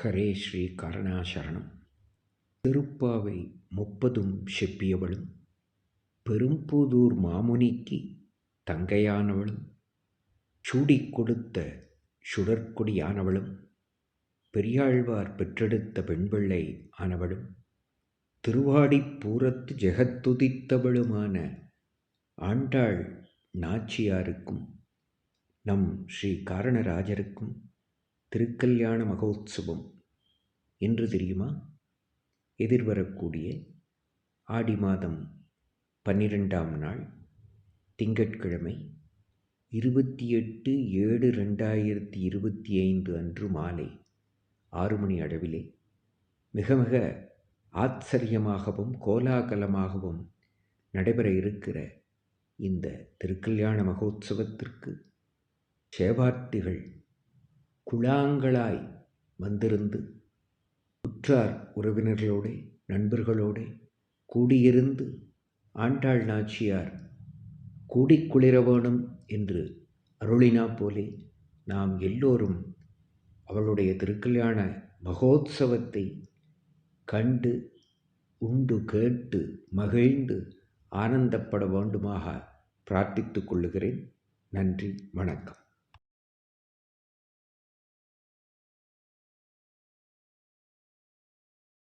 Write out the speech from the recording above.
ஹரே ஸ்ரீ கருணாசரணம். திருப்பாவை 30ம் செப்பியவளும் பெரும்புதூர் மாமுனிக்கு தங்கையானவளும் சூடிக் கொடுத்த சுடற்கொடியானவளும் பெரியாழ்வார் பெற்றெடுத்த பெண்பிள்ளை ஆனவளும் திருவாடிப் பூரத்து ஜெகத்துதித்தவளுமான ஆண்டாள் நாச்சியாருக்கும் நம் ஸ்ரீ காரணராஜருக்கும் திருக்கல்யாண மகோத்சவம் என்று தெரியுமா? எதிர்வரக்கூடிய ஆடி மாதம் 12ஆம் நாள் திங்கட்கிழமை 28/7/2025 அன்று மாலை 6 மணி அளவிலே மிக மிக ஆச்சரியமாகவும் கோலாகலமாகவும் நடைபெற இருக்கிற இந்த திருக்கல்யாண மகோத்சவத்திற்கு சேவார்த்திகள் குழாங்களாய் வந்திருந்து உற்றார் உறவினர்களோடு நண்பர்களோடு கூடியிருந்து ஆண்டாள் நாச்சியார் கூடிக்குளிர வேணும் என்று அருளினா போலே நாம் எல்லோரும் அவளுடைய திருக்கல்யாண மகோத்சவத்தை கண்டு உண்டு கேட்டு மகிழ்ந்து ஆனந்தப்பட வேண்டுமாக பிரார்த்தித்துக் கொள்ளுகிறேன். நன்றி, வணக்கம்.